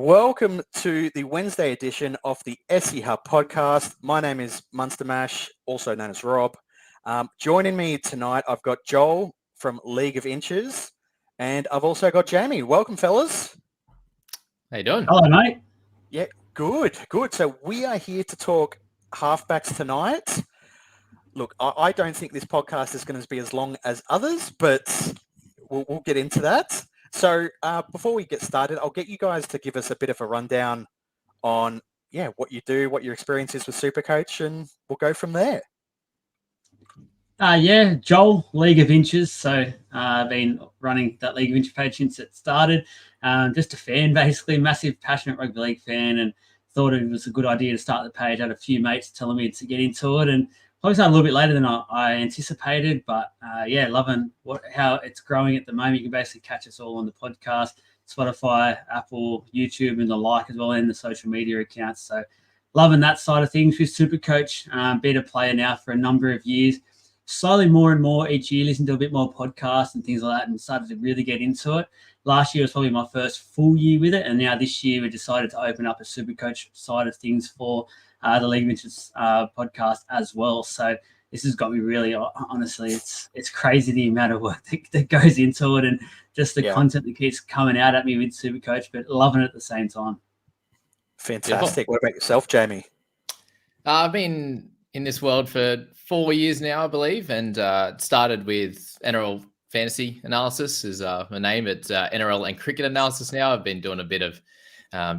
Welcome to the Wednesday edition of the SE Hub podcast. My name is Munster Mash, also known as Rob. Joining me tonight, I've got Joel from League of Inches, and I've also got Jamie. Welcome, fellas. How you doing? Hello, mate. Yeah, good. So we are here to talk halfbacks tonight. Look, I don't think this podcast is going to be as long as others, but we'll get into that. So before we get started, I'll get you guys to give us a bit of a rundown on, what you do, what your experience is with Supercoach, and we'll go from there. Joel, League of Inches. So I've been running that League of Inches page since it started. Just a fan, basically, massive, passionate rugby league fan, and thought it was a good idea to start the page. I had a few mates telling me to get into it, and probably started a little bit later than I anticipated, but loving how it's growing at the moment. You can basically catch us all on the podcast, Spotify, Apple, YouTube, and the like as well, and the social media accounts. So loving that side of things with Supercoach. Been a player now for a number of years. Slowly more and more each year, listen to a bit more podcasts and things like that, and started to really get into it. Last year was probably my first full year with it, and now this year we decided to open up a Supercoach side of things for the League of Inches podcast as well. So this has got me really, honestly, it's crazy the amount of work that goes into it, and just the content that keeps coming out at me with Supercoach, but loving it at the same time. Fantastic. Beautiful. What about yourself, Jamie? I've been in this world for 4 years now, I believe, and started with NRL Fantasy Analysis is my name. It's NRL and Cricket Analysis now. I've been doing a bit of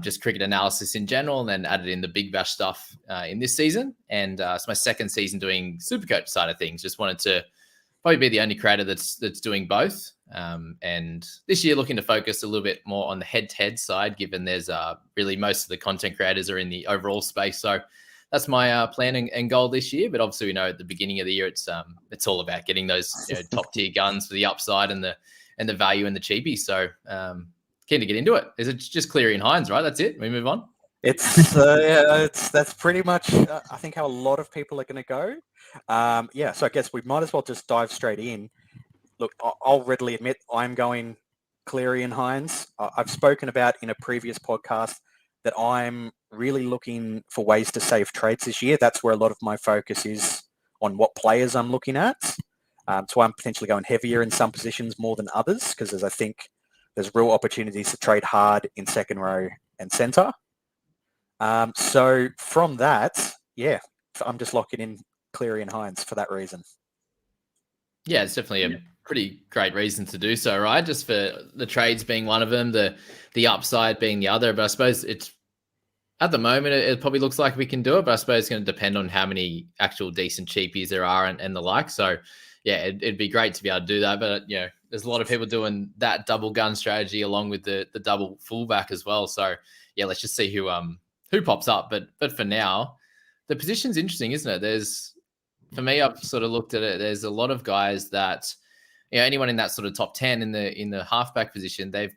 just cricket analysis in general, and then added in the Big Bash stuff in this season. And it's my second season doing Supercoach side of things. Just wanted to probably be the only creator that's doing both. And this year looking to focus a little bit more on the head-to-head side, given there's really most of the content creators are in the overall space. So that's my plan and goal this year. But obviously we know at the beginning of the year, it's all about getting those top tier guns for the upside and the value and the cheapies. So keen to get into it. Is it just Cleary and Hinds, right? That's it. We move on. That's pretty much I think how a lot of people are going to go. So I guess we might as well just dive straight in. Look, I'll readily admit I'm going Cleary and Hinds. I've spoken about in a previous podcast that I'm really looking for ways to save trades this year. That's where a lot of my focus is on what players I'm looking at. So I'm potentially going heavier in some positions more than others, because as I think there's real opportunities to trade hard in second row and centre. So from that, I'm just locking in Cleary and Hinds for that reason. Yeah, it's definitely a pretty great reason to do so, right? Just for the trades being one of them, the upside being the other. But I suppose it's at the moment it probably looks like we can do it, but I suppose it's going to depend on how many actual decent cheapies there are and the like. So yeah, it'd be great to be able to do that. But there's a lot of people doing that double gun strategy along with the double fullback as well. So yeah, let's just see who pops up. But for now, the position's interesting, isn't it? For me, I've sort of looked at it. There's a lot of guys that, anyone in that sort of top 10 in the halfback position, they're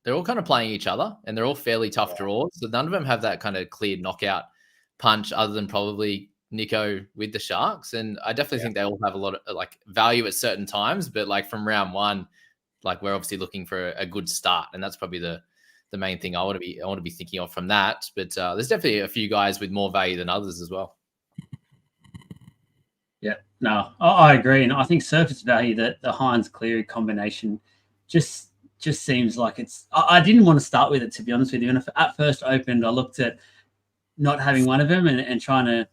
all kind of playing each other, and they're all fairly tough draws. So none of them have that kind of clear knockout punch, other than probably Nico with the Sharks. And I definitely think they all have a lot of value at certain times, but from round one, we're obviously looking for a good start. And that's probably the main thing I want to be thinking of from that. But there's definitely a few guys with more value than others as well. Yeah, no, I agree. And I think surface value, that the Hinds-Cleary combination just seems like I didn't want to start with it, to be honest with you. And at first opened, I looked at not having one of them and trying to,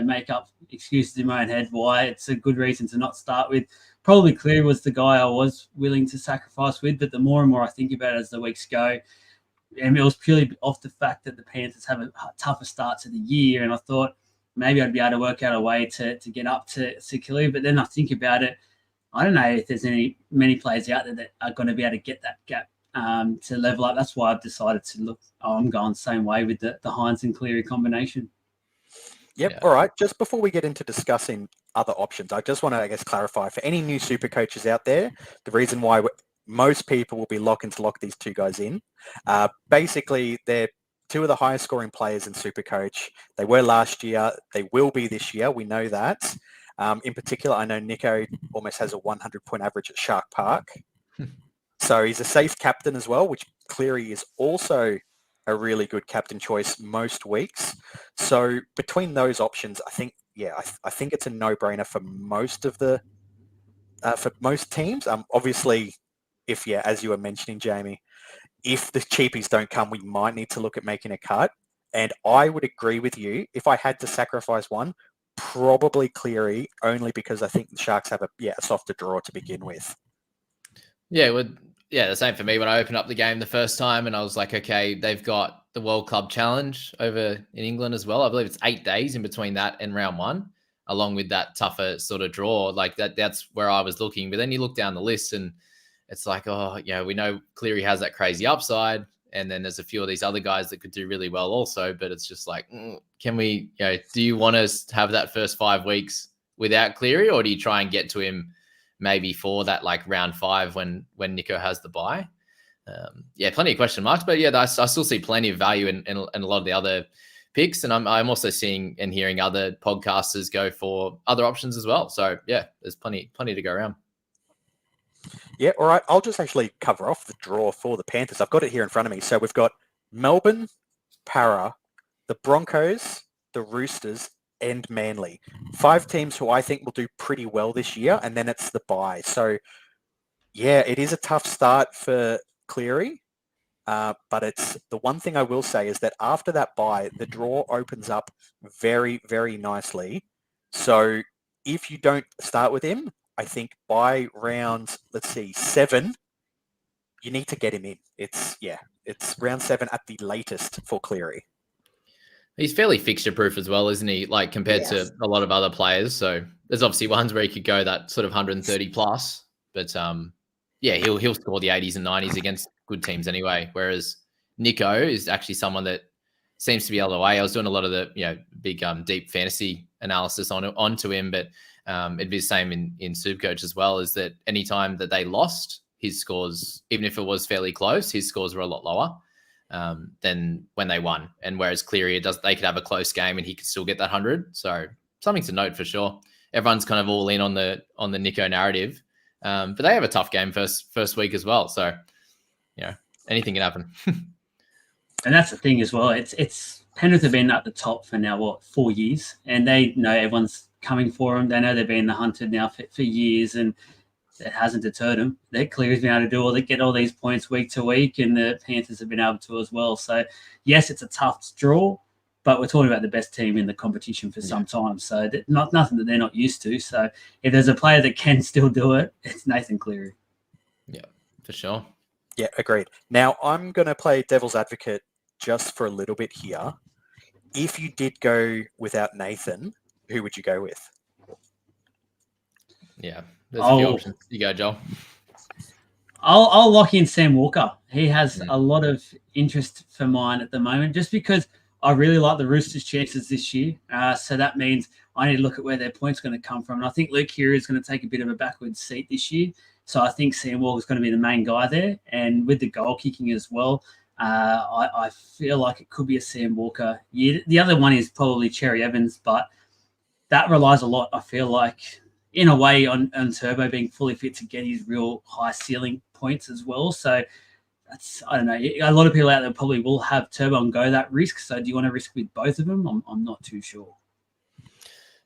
make up excuses in my own head why it's a good reason to not start with. Probably Cleary was the guy I was willing to sacrifice with, but the more and more I think about it as the weeks go, and it was purely off the fact that the Panthers have a tougher start to the year, and I thought maybe I'd be able to work out a way to get up to Cleary. But then I think about it, I don't know if there's many players out there that are going to be able to get that gap to level up. That's why I've decided to look. I'm going the same way with the Hinds and Cleary combination. Yep. Yeah. All right. Just before we get into discussing other options, I just want to, clarify for any new super coaches out there, the reason why most people will be looking to lock these two guys in. Basically, they're two of the highest scoring players in Supercoach. They were last year. They will be this year. We know that. In particular, I know Nico almost has a 100-point average at Shark Park. So he's a safe captain as well, which Cleary is also a really good captain choice most weeks. So between those options, I think, I think it's a no-brainer for most of the for most teams. Obviously, if as you were mentioning, Jamie, if the cheapies don't come, we might need to look at making a cut. And I would agree with you. If I had to sacrifice one, probably Cleary, only because I think the Sharks have a softer draw to begin with. Yeah, the same for me. When I opened up the game the first time, and I was like, okay, they've got the World Club Challenge over in England as well. I believe it's 8 days in between that and round one, along with that tougher sort of draw. Like that's where I was looking. But then you look down the list, and it's like, we know Cleary has that crazy upside, and then there's a few of these other guys that could do really well also. But it's just like, can we? Do you want us to have that first 5 weeks without Cleary, or do you try and get to him maybe for that like round 5 when Nico has the bye? Plenty of question marks, but I still see plenty of value in a lot of the other picks, and I'm also seeing and hearing other podcasters go for other options as well. So there's plenty to go around. Yeah, all right. I'll just actually cover off the draw for the Panthers. I've got it here in front of me. So we've got Melbourne, Para, the Broncos, the Roosters, and Manly. 5 teams who I think will do pretty well this year, and then it's the bye. So, it is a tough start for Cleary, but it's the one thing I will say is that after that bye, the draw opens up very, very nicely. So if you don't start with him, I think by round, 7, you need to get him in. It's round 7 at the latest for Cleary. He's fairly fixture-proof as well, isn't he? Like compared to a lot of other players. So there's obviously ones where he could go that sort of 130 plus, but he'll score the 80s and 90s against good teams anyway. Whereas Nico is actually someone that seems to be able to weigh. I was doing a lot of the big deep fantasy analysis onto him, but it'd be the same in Supercoach as well. Is that anytime that they lost, his scores, even if it was fairly close, his scores were a lot lower than when they won. And whereas Cleary, they could have a close game and he could still get that 100. So something to note for sure. Everyone's kind of all in on the Nico narrative, but they have a tough game first week as well. So anything can happen. And that's the thing as well. It's Penrith have been at the top for now 4 years, and they know everyone's coming for them. They know they've been the hunted now for years, and it hasn't deterred them. That Cleary's been able to get all these points week to week, and the Panthers have been able to as well. So yes, it's a tough draw, but we're talking about the best team in the competition for some time. So nothing that they're not used to. So if there's a player that can still do it, it's Nathan Cleary. Yeah, for sure. Yeah, agreed. Now I'm going to play devil's advocate just for a little bit here. If you did go without Nathan, who would you go with? Yeah, there's a few options. You go, Joel. I'll lock in Sam Walker. He has a lot of interest for mine at the moment, just because I really like the Roosters' chances this year. So that means I need to look at where their points are going to come from. And I think Luke Keary is going to take a bit of a backwards seat this year. So I think Sam Walker is going to be the main guy there. And with the goal kicking as well, I feel like it could be a Sam Walker year. The other one is probably Cherry Evans, but that relies a lot, I feel like, in a way, on Turbo being fully fit to get his real high ceiling points as well. So I don't know. A lot of people out there probably will have Turbo and go that risk. So do you want to risk with both of them? I'm not too sure.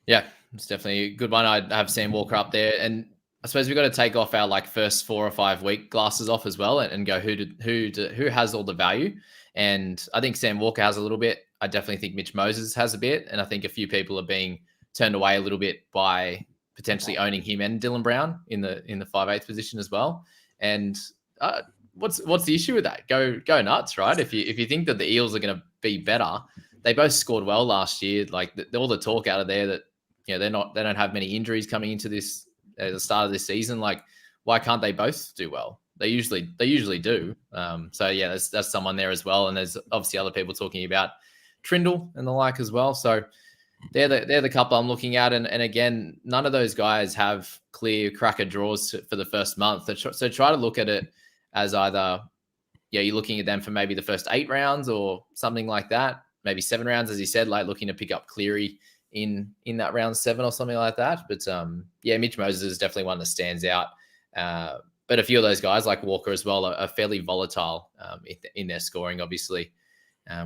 Yeah, it's definitely a good one. I'd have Sam Walker up there. And I suppose we've got to take off our first 4 or 5 week glasses off as well and go who has all the value. And I think Sam Walker has a little bit. I definitely think Mitch Moses has a bit. And I think a few people are being turned away a little bit by potentially owning him and Dylan Brown in the 5/8 position as well. And what's the issue with that? Go nuts, right? If you think that the Eels are going to be better, they both scored well last year. Like all the talk out of there that they don't have many injuries coming into this at the start of this season. Like, why can't they both do well? They usually do. So yeah, that's someone there as well. And there's obviously other people talking about Trindle and the like as well. So they're the couple I'm looking at. And again, none of those guys have clear cracker draws for the first month. So try to look at it as either, you're looking at them for maybe the first 8 rounds or something like that. Maybe 7 rounds, as you said, like looking to pick up Cleary in that round 7 or something like that. But Mitch Moses is definitely one that stands out. But a few of those guys like Walker as well are fairly volatile in their scoring, obviously.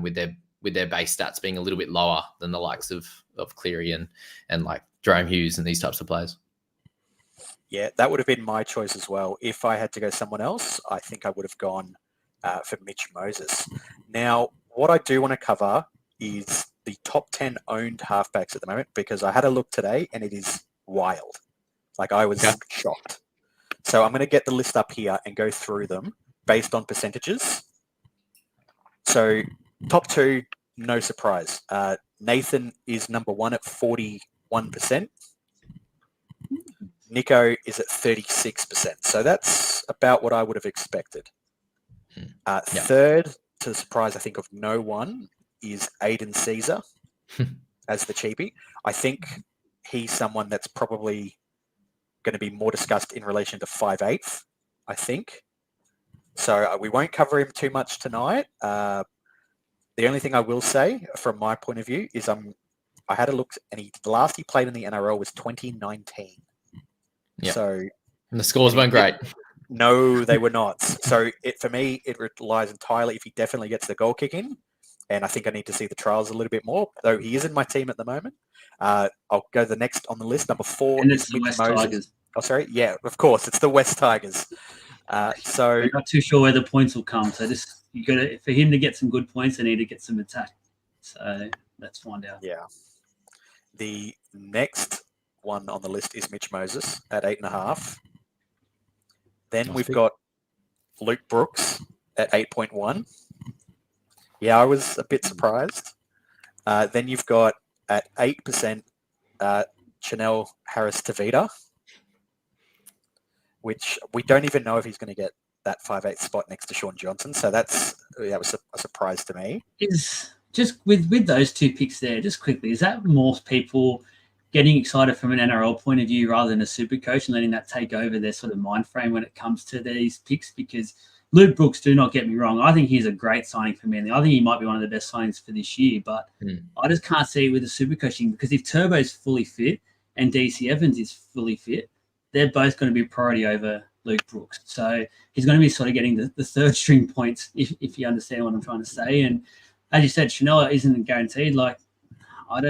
with their base stats being a little bit lower than the likes of Cleary and like Jerome Hughes and these types of players. Yeah, that would have been my choice as well. If I had to go someone else, I think I would have gone for Mitch Moses. Now, what I do want to cover is the top 10 owned halfbacks at the moment, because I had a look today and it is wild. Like, I was shocked. So I'm going to get the list up here and go through them based on percentages. So top 2, no surprise. Nathan is number 1 at 41%. Nico is at 36%. So that's about what I would have expected. Third, to the surprise, I think, of no one, is Aiden Caesar as the cheapie. I think he's someone that's probably going to be more discussed in relation to 5/8, I think. So we won't cover him too much tonight. The only thing I will say from my point of view is I had a look, and the last he played in the NRL was 2019. Yeah. So, and the scores weren't great. No, they were not. So for me, it relies entirely if he definitely gets the goal kick in. And I think I need to see the trials a little bit more, though he is in my team at the moment. I'll go the next on the list. Number 4 And is it's the Mitch West Moses. Tigers. Oh, sorry. Yeah, of course. It's the West Tigers. So I'm not too sure where the points will come. So you got to, for him to get some good points, they need to get some attack. So let's find out. yeah, the next one on the list is Mitch Moses at 8.5. Then we've got Luke Brooks at 8.1. Yeah, I was a bit surprised. Then you've got at 8% Chanel Harris-Tavita, which we don't even know if he's going to get that 5/8 spot next to Sean Johnson. So that was a surprise to me. Is just with those 2 picks there, just quickly, is that more people getting excited from an NRL point of view rather than a super coach and letting that take over their sort of mind frame when it comes to these picks? Because Luke Brooks, do not get me wrong, I think he's a great signing for Manly. I think he might be one of the best signings for this year, but I just can't see it with the super coaching, because if Turbo's fully fit and DC Evans is fully fit, they're both going to be priority over Luke Brooks. So he's going to be sort of getting the third string points, if you understand what I'm trying to say. And as you said, Chanel isn't guaranteed. Like, I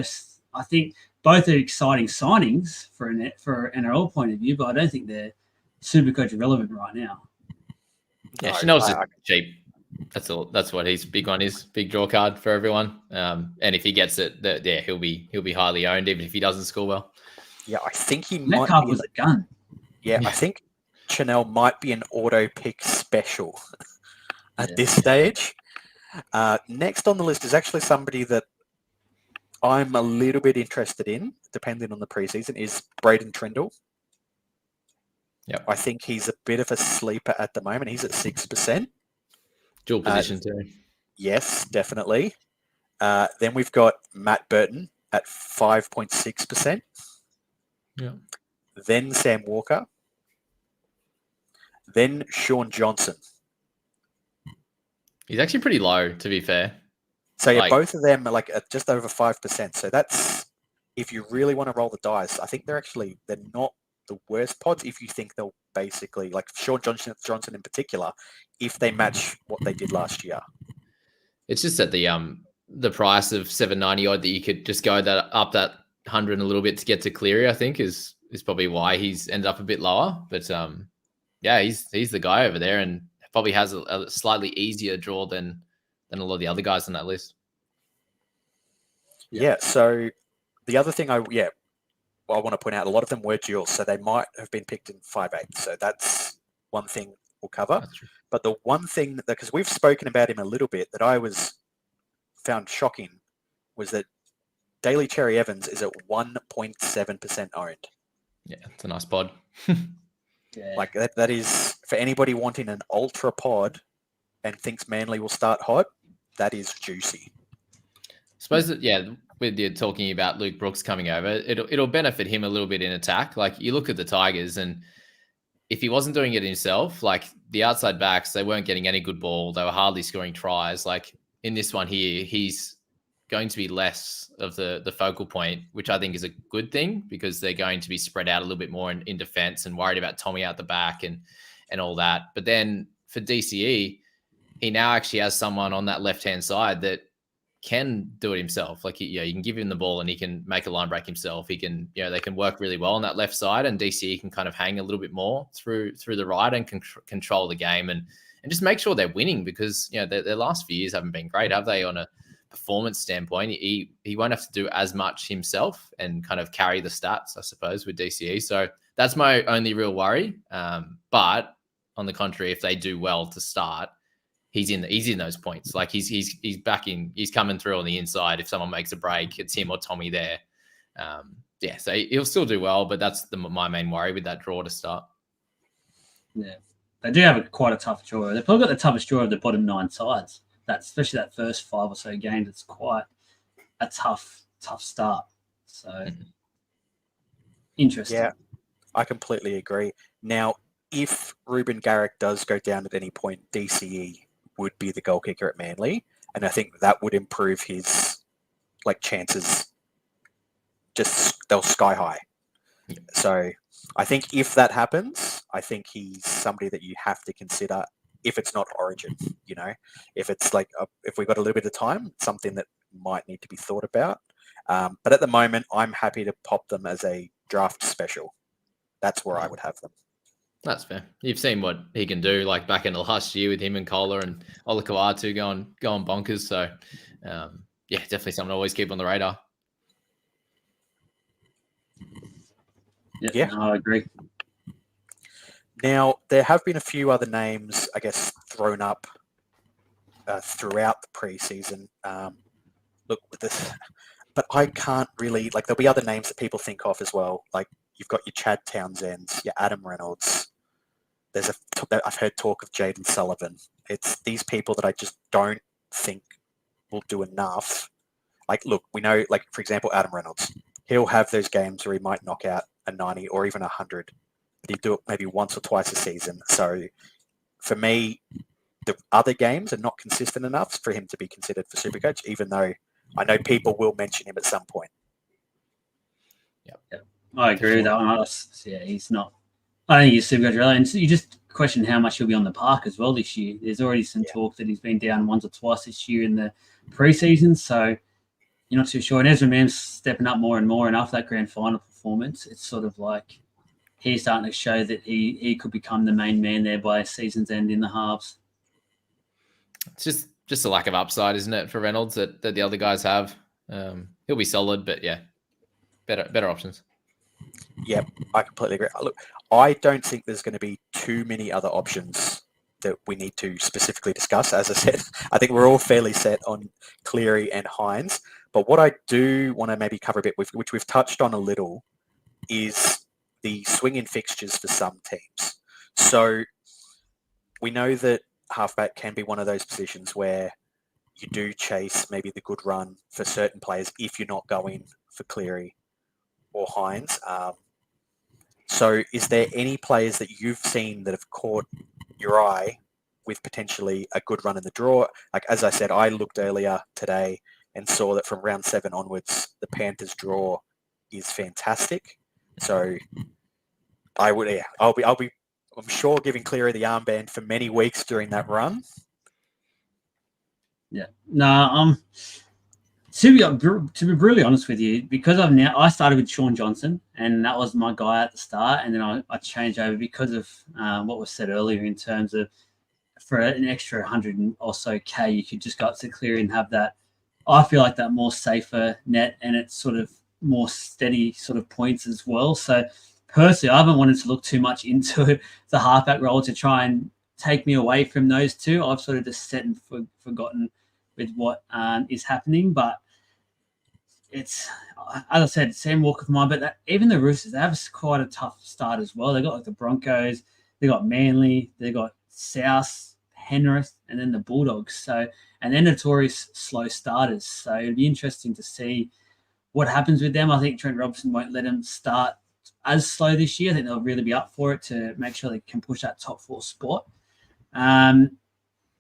think both are exciting signings for an NRL point of view, but I don't think they're super coach relevant right now. Yeah, Chanel's just cheap. That's all. That's what he's big on, his big draw card for everyone. And if he gets it, he'll be highly owned, even if he doesn't score well. Yeah, I think he Metcalf might be was a gun. Yeah, I think Chanel might be an auto pick special at this stage. Next on the list is actually somebody that I'm a little bit interested in, depending on the preseason, is Braden Trindle. Yep. I think he's a bit of a sleeper at the moment. He's at 6%. Dual position too. Yes, definitely. Then we've got Matt Burton at 5.6%. Yeah. Then Sam Walker. Then Sean Johnson. He's actually pretty low, to be fair. So yeah, both of them are like just over 5%. So that's, if you really want to roll the dice, I think they're not the worst pods if you think they'll basically, like Sean Johnson in particular, if they match what they did last year. It's just at the price of $7.90 odd that you could just go up that 100 and a little bit to get to Cleary, I think is probably why he's ended up a bit lower. But yeah, he's the guy over there and probably has a slightly easier draw than a lot of the other guys on that list. Yeah. So the other thing I want to point out, a lot of them were duals, so they might have been picked in 5/8. So that's one thing we'll cover. But the one thing that, because we've spoken about him a little bit, that I found shocking was that Daly Cherry Evans is at 1.7% owned. Yeah, it's a nice pod. Like that is, for anybody wanting an ultra pod and thinks Manly will start hot, that is juicy. I suppose that, with you talking about Luke Brooks coming over, it'll benefit him a little bit in attack. Like, you look at the Tigers, and if he wasn't doing it himself, like the outside backs, they weren't getting any good ball. They were hardly scoring tries. Like in this one here, he's going to be less of the focal point, which I think is a good thing, because they're going to be spread out a little bit more in defense and worried about Tommy out the back and all that. But then for DCE, he now actually has someone on that left-hand side that can do it himself. Like, you can give him the ball and he can make a line break himself. He can, they can work really well on that left side, and DCE can kind of hang a little bit more through the right and control the game and just make sure they're winning, because, their last few years haven't been great, have they, on a performance standpoint? He won't have to do as much himself and kind of carry the stats, I suppose, with DCE. So that's my only real worry. But on the contrary, if they do well to start, he's in those points. Like, he's coming through on the inside. If someone makes a break, it's him or Tommy there. So he'll still do well, but that's my main worry with that draw to start. Yeah, they do have quite a tough draw. They've probably got the toughest draw of the bottom 9 sides. Especially that first 5 or so games, it's quite a tough start. So interesting. Yeah, I completely agree. Now, if Ruben Garrick does go down at any point, DCE would be the goal kicker at Manly, and I think that would improve his chances. They'll sky high. Yeah. So I think if that happens, I think he's somebody that you have to consider. If it's not Origin, if it's if we've got a little bit of time, something that might need to be thought about. But at the moment, I'm happy to pop them as a draft special. That's where I would have them. That's fair. You've seen what he can do, like back in the last year with him and Kohler and Olakau'atu going bonkers. So, definitely something to always keep on the radar. Yeah, I agree. Now, there have been a few other names, I guess, thrown up throughout the preseason. Look, with this, but I can't really, there'll be other names that people think of as well. Like, you've got your Chad Townsends, your Adam Reynolds. I've heard talk of Jaden Sullivan. It's these people that I just don't think will do enough. Look, we know, for example, Adam Reynolds. He'll have those games where he might knock out a 90 or even 100. He'd do it maybe once or twice a season. So for me, the other games are not consistent enough for him to be considered for Supercoach, even though I know people will mention him at some point. Yeah. I agree with that one. He's not. I don't think he's Supercoach relevant. You just question how much he'll be on the park as well this year. There's already some talk that he's been down once or twice this year in the preseason, so you're not too sure. And Ezra Mam's stepping up more and more, and after that grand final performance, it's sort of like he's starting to show that he could become the main man there by season's end in the halves. It's just a lack of upside, isn't it, for Reynolds that the other guys have? He'll be solid, but better options. Yep, I completely agree. Look, I don't think there's going to be too many other options that we need to specifically discuss. As I said, I think we're all fairly set on Cleary and Hinds. But what I do want to maybe cover a bit, which we've touched on a little, is the swing in fixtures for some teams. So we know that halfback can be one of those positions where you do chase maybe the good run for certain players if you're not going for Cleary or Hinds. So is there any players that you've seen that have caught your eye with potentially a good run in the draw? As I said, I looked earlier today and saw that from round 7 onwards, the Panthers draw is fantastic. So I'm sure giving Cleary the armband for many weeks during that run. Yeah. No, to be brutally honest with you, because I started with Sean Johnson, and that was my guy at the start, and then I changed over because of what was said earlier in terms of for an extra 100 or so K, you could just go up to Cleary and have that. I feel like that more safer net, and it's sort of more steady sort of points as well. So personally, I haven't wanted to look too much into the halfback role to try and take me away from those two. I've sort of just set and forgotten with what is happening. But it's, as I said, Sam Walker for mine. But even the Roosters, they have quite a tough start as well. They got the Broncos, they got Manly, they got South, Penrith, and then the Bulldogs. So, and they're notorious slow starters. So it'll be interesting to see what happens with them. I think Trent Robinson won't let them start as slow this year. I think they'll really be up for it to make sure they can push that top 4 spot.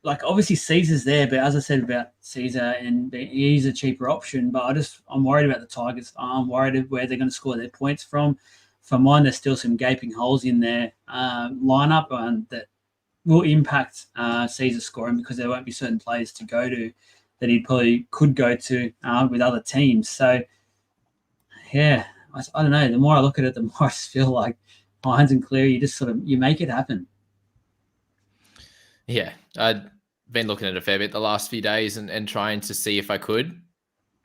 Obviously Caesar's there, but as I said about Caesar, and he's a cheaper option, but I'm worried about the Tigers. I'm worried where they're going to score their points from. For mine, there's still some gaping holes in their lineup, and that will impact Caesar scoring because there won't be certain players to go to that he probably could go to with other teams. So, yeah, I don't know. The more I look at it, the more I just feel like Hinds and Cleary, you make it happen. Yeah, I'd been looking at a fair bit the last few days and trying to see if I could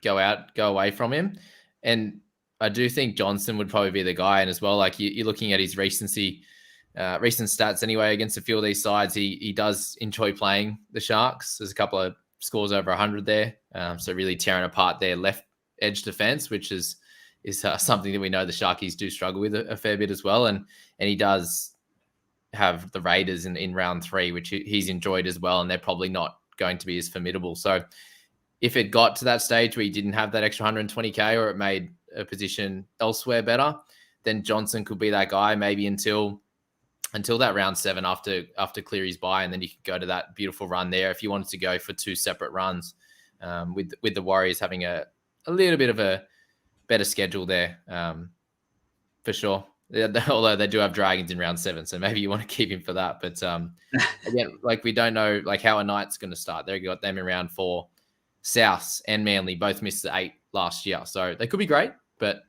go away from him. And I do think Johnson would probably be the guy. And as well, like you're looking at his recent stats anyway against a few of these sides. He does enjoy playing the Sharks. There's a couple of scores over 100 there. So really tearing apart their left edge defense, which is something that we know the Sharkies do struggle with a fair bit as well. And he does have the Raiders in round 3, which he's enjoyed as well. And they're probably not going to be as formidable. So if it got to that stage where he didn't have that extra 120K or it made a position elsewhere better, then Johnson could be that guy maybe until that round 7 after Cleary's bye, and then you could go to that beautiful run there if you wanted to go for 2 separate runs, with the Warriors having a little bit of a better schedule there, for sure. Although they do have Dragons in round 7, so maybe you want to keep him for that. But again, like we don't know like how a night's going to start. They got them in round 4. Souths and Manly both missed the 8 last year, so they could be great, but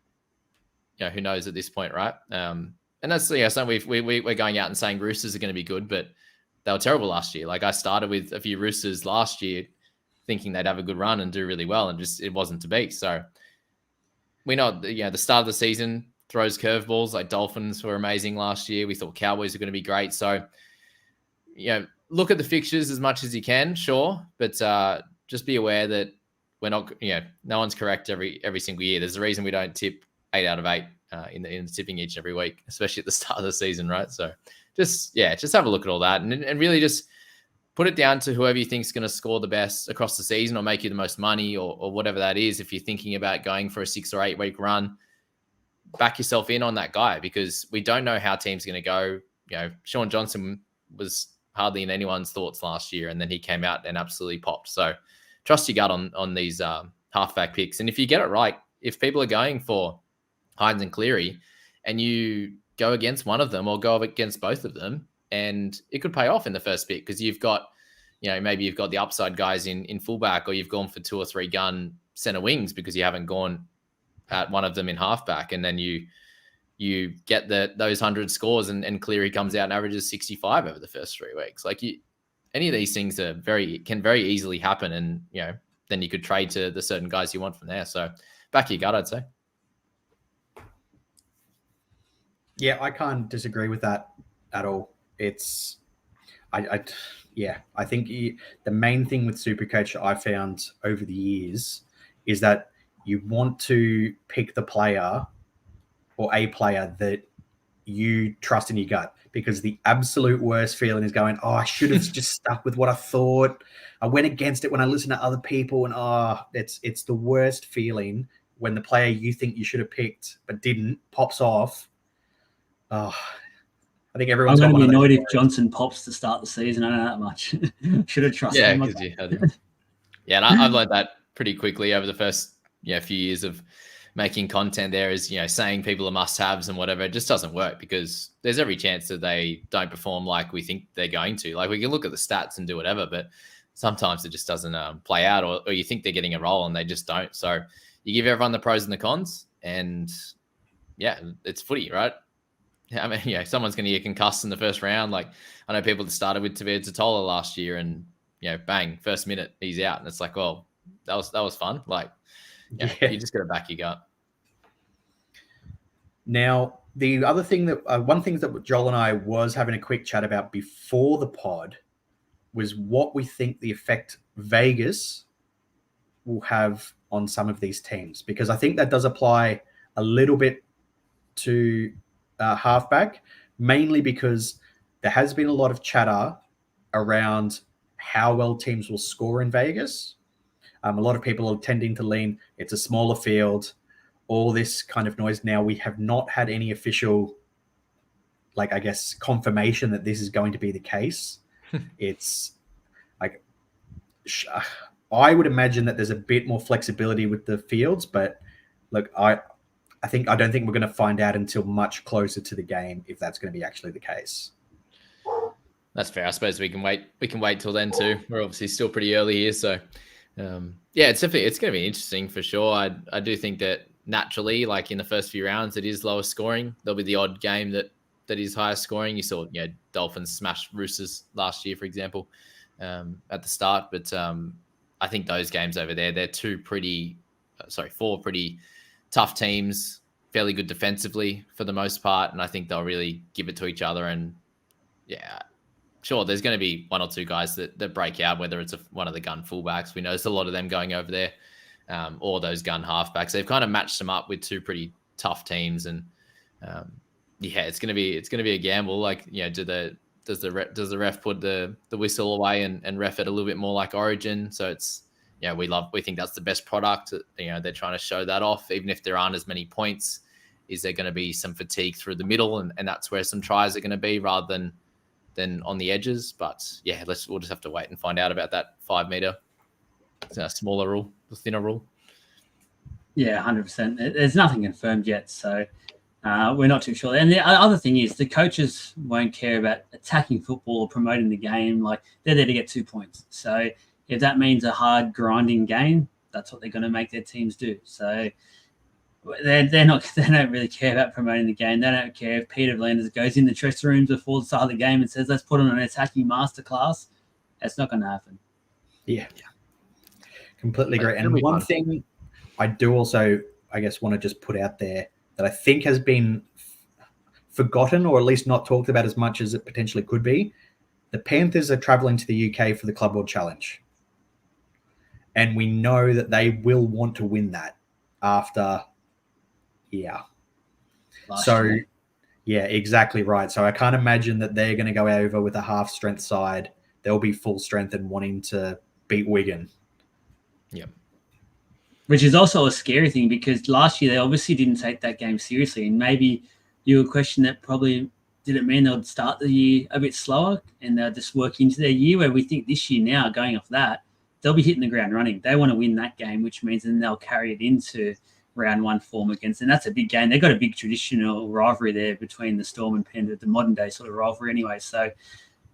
who knows at this point, right? And that's something we're going out and saying Roosters are going to be good, but they were terrible last year. Like I started with a few Roosters last year, thinking they'd have a good run and do really well, and just it wasn't to be. So we know, the start of the season throws curveballs. Like Dolphins were amazing last year. We thought Cowboys were going to be great. So look at the fixtures as much as you can, sure, but just be aware that we're not, no one's correct every single year. There's a reason we don't tip 8 out of 8 in the tipping each and every week, especially at the start of the season, right? So just have a look at all that and really just put it down to whoever you think is going to score the best across the season or make you the most money or whatever that is. If you're thinking about going for a 6 or 8 week run, back yourself in on that guy because we don't know how teams are going to go. Sean Johnson was hardly in anyone's thoughts last year, and then he came out and absolutely popped. So trust your gut on these halfback picks. And if you get it right, if people are going for Hinds and Cleary and you go against one of them or go against both of them, and it could pay off in the first pick because you've got, maybe you've got the upside guys in fullback, or you've gone for 2 or 3 gun center wings because you haven't gone at one of them in halfback, and then you get those 100 scores and Cleary comes out and averages 65 over the first 3 weeks. Like any of these things can very easily happen, and then you could trade to the certain guys you want from there. So back your gut, I'd say. Yeah, I can't disagree with that at all. I think the main thing with Supercoach I found over the years is that you want to pick the player or a player that you trust in your gut, because the absolute worst feeling is going, I should have just stuck with what I thought. I went against it when I listened to other people, and it's the worst feeling when the player you think you should have picked but didn't pops off. I think everyone's I'm going to be annoyed if words. Johnson pops to start the season. I don't know that much. Should have trusted him. And I've learned that pretty quickly over the first few years of making content. There is saying people are must-haves and whatever. It just doesn't work because there's every chance that they don't perform like we think they're going to. Like we can look at the stats and do whatever, but sometimes it just doesn't play out, or you think they're getting a role and they just don't. So you give everyone the pros and the cons, and it's footy, right? I mean, someone's going to get concussed in the first round. Like I know people that started with Tavir Totola last year, and bang, first minute he's out, and it's like, well, that was fun. Like, you just got to back your gut. Now, the other thing one thing that Joel and I was having a quick chat about before the pod was what we think the effect Vegas will have on some of these teams, because I think that does apply a little bit to halfback, mainly because there has been a lot of chatter around how well teams will score in Vegas. A lot of people are tending to lean, it's a smaller field, all this kind of noise. Now, we have not had any official, confirmation that this is going to be the case. It's like, I would imagine that there's a bit more flexibility with the fields, but look, I don't think we're going to find out until much closer to the game if that's going to be actually the case. That's fair. I suppose we can wait. We can wait till then too. We're obviously still pretty early here, so yeah, it's going to be interesting for sure. I do think that naturally, like in the first few rounds, it is lower scoring. There'll be the odd game that is higher scoring. You saw, Dolphins smash Roosters last year, for example, at the start. But I think those games over there, they're four pretty tough teams, fairly good defensively for the most part, and I think they'll really give it to each other. And yeah, sure, there's going to be one or two guys that break out, whether it's one of the gun fullbacks. We noticed a lot of them going over there, or those gun halfbacks. They've kind of matched them up with two pretty tough teams, and it's going to be a gamble. Like, does the ref put the whistle away and ref it a little bit more like Origin? So it's we think that's the best product. They're trying to show that off, even if there aren't as many points. Is there going to be some fatigue through the middle, and that's where some tries are going to be rather than on the edges? But yeah, we'll just have to wait and find out about that 5 meter. It's a smaller rule, the thinner rule. Yeah, 100%. There's nothing confirmed yet, so we're not too sure. And the other thing is the coaches won't care about attacking football or promoting the game. Like, they're there to get 2 points. So if that means a hard grinding game, that's what they're going to make their teams do. So they don't really care about promoting the game. They don't care if Peter V'landers goes in the dressing rooms before the start of the game and says, let's put on an attacking masterclass. That's not going to happen. Yeah. Completely agree. And one thing I do also, I guess, want to just put out there that I think has been forgotten, or at least not talked about as much as it potentially could be. The Panthers are traveling to the UK for the Club World Challenge. And we know that they will want to win that after... Yeah. Yeah, exactly right. So I can't imagine that they're going to go over with a half-strength side. They'll be full strength and wanting to beat Wigan. Yep. Which is also a scary thing, because last year they obviously didn't take that game seriously. And maybe you would question that probably did it mean they'll start the year a bit slower and they'll just work into their year, where we think this year now, going off that, they'll be hitting the ground running. They want to win that game, which means then they'll carry it into round one form against, and that's a big game. They've got a big traditional rivalry there between the Storm and Panda, the modern day sort of rivalry anyway. So,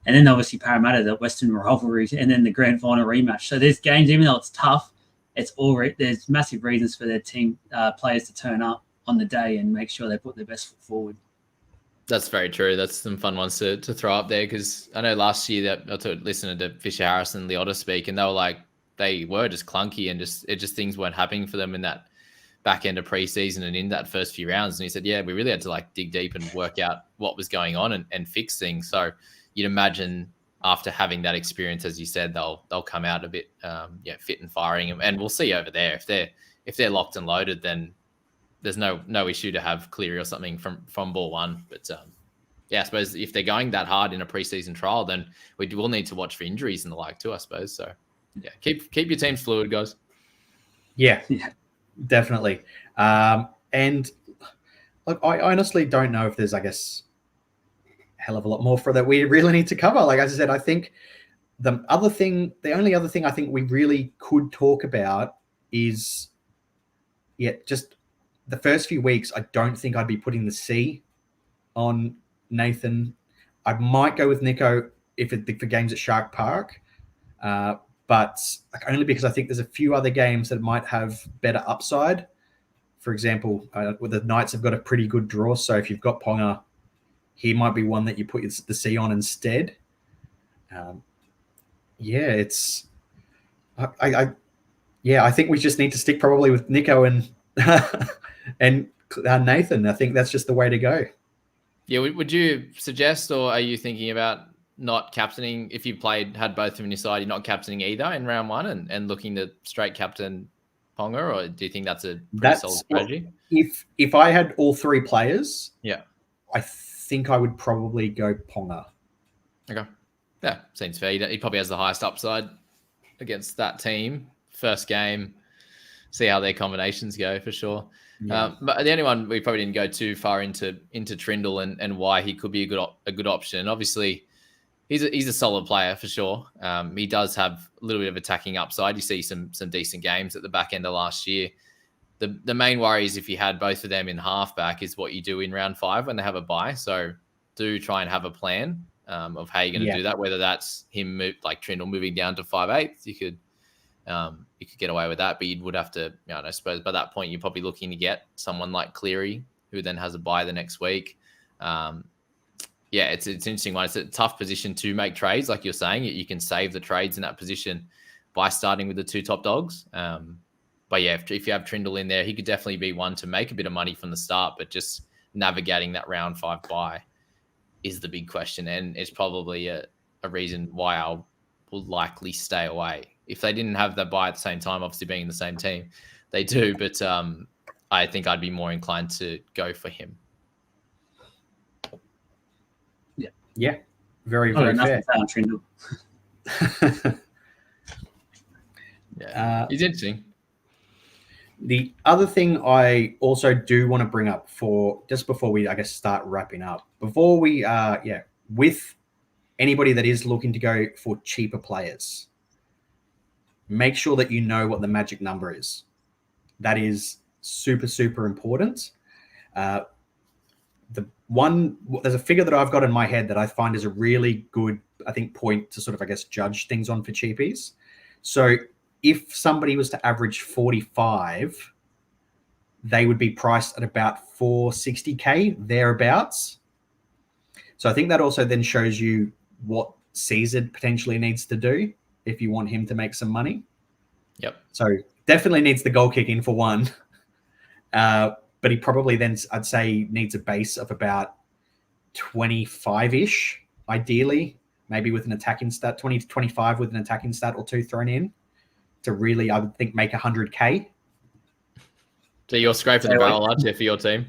and then obviously Parramatta, the Western rivalry, and then the grand final rematch. So there's games, even though it's tough, there's massive reasons for their team players to turn up on the day and make sure they put their best foot forward. That's very true. That's some fun ones to throw up there, because I know last year that I listened to Fisher Harris and Leotta speak, and they were just clunky, and just things weren't happening for them in that back end of preseason and in that first few rounds. And he said, yeah, we really had to dig deep and work out what was going on and fix things. So you'd imagine after having that experience, as you said, they'll come out a bit fit and firing, and we'll see over there if they're locked and loaded, then there's no issue to have Cleary or something from ball one. But I suppose if they're going that hard in a preseason trial, then we will need to watch for injuries and the like too, I suppose. So yeah, keep your teams fluid, guys. Yeah. Definitely. And look, I honestly don't know if there's, I guess, a hell of a lot more for that we really need to cover. Like as I said, I think the only other thing I think we really could talk about is, just the first few weeks. I don't think I'd be putting the C on Nathan. I might go with Nico for games at Shark Park. But only because I think there's a few other games that might have better upside. For example, the Knights have got a pretty good draw. So if you've got Ponga, he might be one that you put the C on instead. I think we just need to stick probably with Nico and and Nathan. I think that's just the way to go. Yeah, would you suggest, or are you thinking about not captaining? If you had both of them in your side, you're not captaining either in round one and looking to straight captain Ponga, or do you think that's a pretty solid strategy? If I had all three players, I think I would probably go Ponga. Okay. Yeah, seems fair. He probably has the highest upside against that team. First game, see how their combinations go for sure. Yeah. But the only one we probably didn't go too far into Trindle and why he could be a good option. Obviously, he's a solid player for sure. He does have a little bit of attacking upside. You see some decent games at the back end of last year. The main worry is if you had both of them in halfback is what you do in round 5 when they have a bye. So do try and have a plan. of how you're going to do that. Whether that's him like Trindle moving down to 5/8, you could get away with that, but you would have to, I suppose by that point you're probably looking to get someone like Cleary, who then has a bye the next week. It's an interesting one. It's a tough position to make trades, like you're saying. You can save the trades in that position by starting with the two top dogs. But yeah, if you have Trindle in there, he could definitely be one to make a bit of money from the start, but just navigating that round 5 bye is the big question. And it's probably a reason why I will likely stay away. If they didn't have that bye at the same time, obviously being in the same team, they do. But I think I'd be more inclined to go for him. Yeah, very, very fair. Trindle. He's interesting. The other thing I also do want to bring up just before we, I guess, start wrapping up, before we, with anybody that is looking to go for cheaper players, make sure that you know what the magic number is. That is super, super important. There's a figure that I've got in my head that I find is a really good, I think, point to sort of, I guess, judge things on for cheapies. So if somebody was to average 45, they would be priced at about 460K, thereabouts. So I think that also then shows you what Caesar potentially needs to do if you want him to make some money. Yep. So definitely needs the goal kick in for one. But he probably then, I'd say, needs a base of about 25-ish, ideally, maybe with an attacking stat, 20 to 25 with an attacking stat or two thrown in to really, I would think, make 100K. So you're scraping the barrel, aren't you, for your team?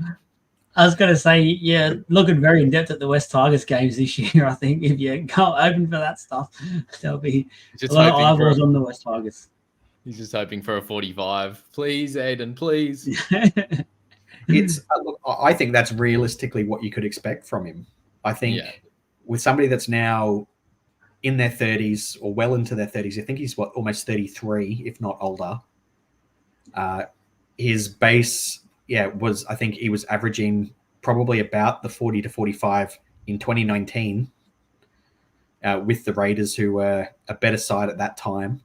I was going to say, looking very in-depth at the West Tigers games this year, I think. If you go open for that stuff, there'll be a lot of eyeballs on the West Tigers. He's just hoping for a 45. Please, Aiden, please. I think that's realistically what you could expect from him. I think with somebody that's now in their 30s or well into their 30s, I think he's almost 33, if not older. His base, I think he was averaging probably about the 40 to 45 in 2019 with the Raiders, who were a better side at that time.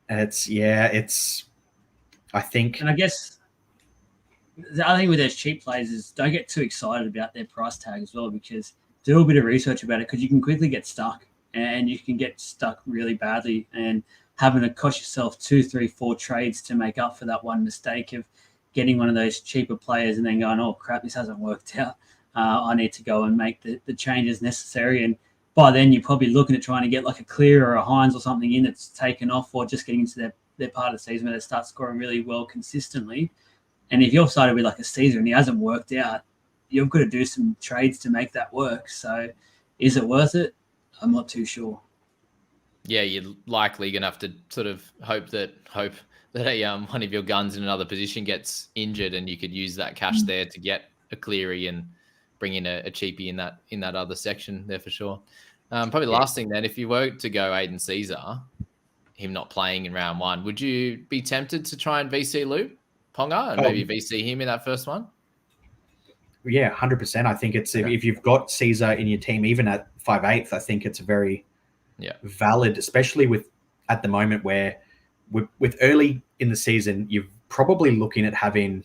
And I think. And I guess the other thing with those cheap players is don't get too excited about their price tag as well, because do a bit of research about it, because you can quickly get stuck and you can get stuck really badly and having to cost yourself 2, 3, 4 trades to make up for that one mistake of getting one of those cheaper players and then going, oh, crap, this hasn't worked out. I need to go and make the changes necessary. And by then you're probably looking at trying to get like a Clear or a Hinds or something in that's taken off, or just getting into their part of the season where they start scoring really well consistently. And if you're started with like a Caesar and he hasn't worked out, you've got to do some trades to make that work. So is it worth it? I'm not too sure. Yeah, you're likely going to have to sort of hope that one of your guns in another position gets injured, and you could use that cash there to get a Cleary and bring in a cheapie in that other section there for sure. Probably the last thing then, if you were to go Aiden Caesar, him not playing in round 1, would you be tempted to try and VC loop Ponga and maybe VC him in that first one? Yeah, 100%. I think it's if you've got Caesar in your team, even at 5/8, I think it's very valid, especially with at the moment where with early in the season, you're probably looking at having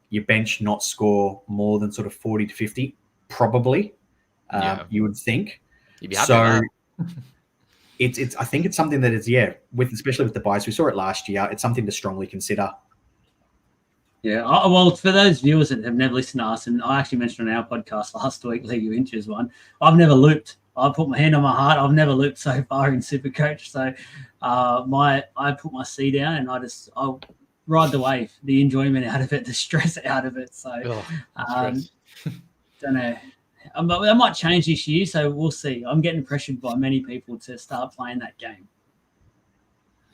your bench not score more than sort of 40 to 50, probably. You would think. You'd be happy with that. It's I think it's something that is especially with the buys. We saw it last year. It's something to strongly consider. Yeah, well, for those viewers that have never listened to us, and I actually mentioned on our podcast last week, League of Inches one, I've never looped. I put my hand on my heart. I've never looped so far in Supercoach. So I put my C down and I'll ride the wave, the enjoyment out of it, the stress out of it. So don't know. I might change this year, so we'll see. I'm getting pressured by many people to start playing that game.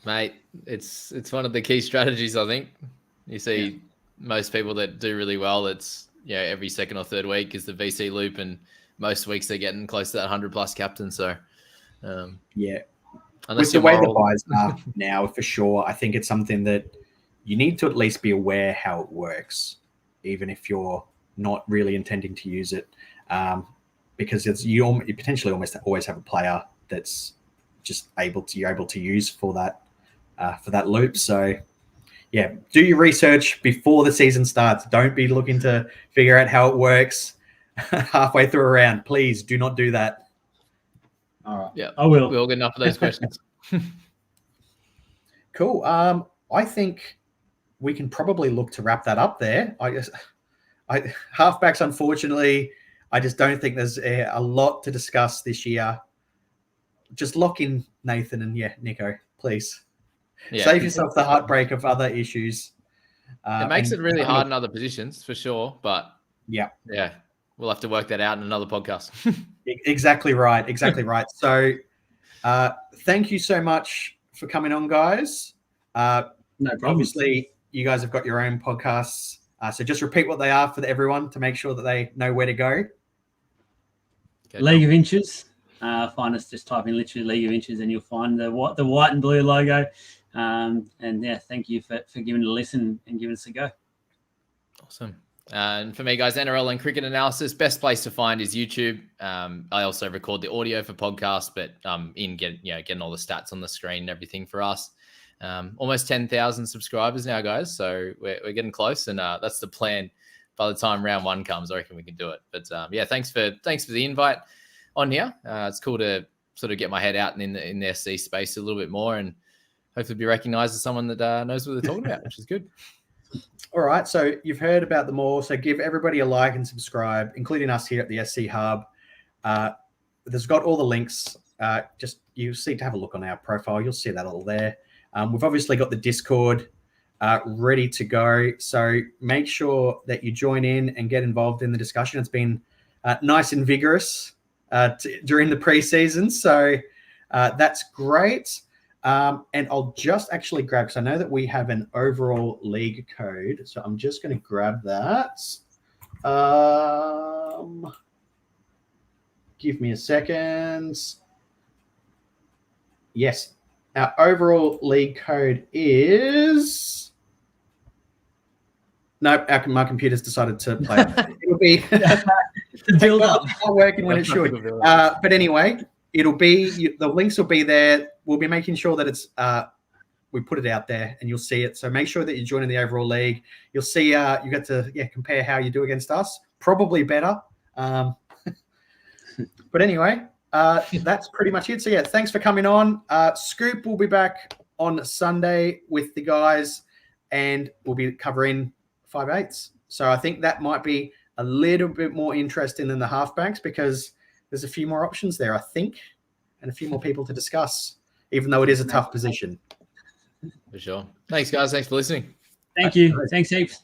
Mate, it's one of the key strategies, I think. You see most people that do really well, it's every second or third week is the VC loop, and most weeks they're getting close to that 100+ captain. So with the way the buys are now, for sure, I think it's something that you need to at least be aware how it works, even if you're not really intending to use it. because you potentially almost always have a player that's just you're able to use for that loop. So yeah, do your research before the season starts. Don't be looking to figure out how it works halfway through a round. Please do not do that. All right. Yeah, I will. We all get enough of those questions. Cool. I think we can probably look to wrap that up there. Halfbacks, unfortunately, I just don't think there's a lot to discuss this year. Just lock in Nathan and Nico, please. Yeah. Save yourself the heartbreak of other issues. It makes it really hard in other positions for sure, but yeah, we'll have to work that out in another podcast. Exactly right. So thank you so much for coming on, guys. No problem. Obviously, you guys have got your own podcasts. So just repeat what they are for everyone to make sure that they know where to go. League of Inches. Find us, just type in literally League of Inches and you'll find the white and blue logo. And thank you for giving it a listen and giving us a go. Awesome. And for me, guys, NRL and cricket analysis, best place to find is YouTube. I also record the audio for podcasts, but getting all the stats on the screen and everything for us. Almost 10,000 subscribers now, guys. So we're getting close, and that's the plan. By the time round one comes, I reckon we can do it. But thanks for the invite on here. It's cool to sort of get my head out and in the SC space a little bit more, and hopefully be recognised as someone that knows what they're talking about, which is good. All right, so you've heard about them all. So give everybody a like and subscribe, including us here at the SC Hub. There's got all the links. You see to have a look on our profile. You'll see that all there. We've obviously got the Discord ready to go. So make sure that you join in and get involved in the discussion. It's been nice and vigorous during the preseason. So that's great. And I'll just actually grab, because I know that we have an overall league code. So I'm just going to grab that. Give me a second. Yes. Our overall league code is... No, my computer's decided to play. It'll be... It's not working when it should. But anyway, it'll be... The links will be there. We'll be making sure that it's... we put it out there and you'll see it. So make sure that you're joining the overall league. You'll see you get to compare how you do against us. Probably better. But anyway... that's pretty much it. So thanks for coming on. Scoop will be back on Sunday with the guys, and we'll be covering 5/8. So I think that might be a little bit more interesting than the halfbacks, because there's a few more options there, I think, and a few more people to discuss, even though it is a tough position. For sure. Thanks, guys. Thanks for listening. Thank you. Thanks, heaps.